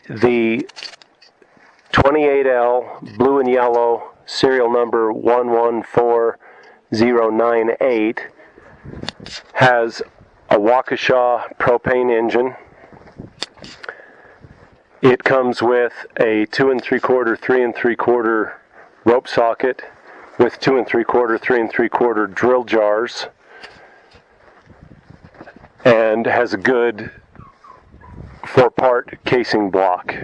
The 28L blue and yellow serial number 114098 has a Waukesha propane engine. It comes with a 2 3/4, 3 3/4 rope socket with 2 3/4, 3 3/4 drill jars, and has a good 4-part casing block.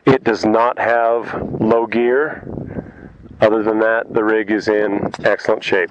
It does not have low gear. Other than that, the rig is in excellent shape.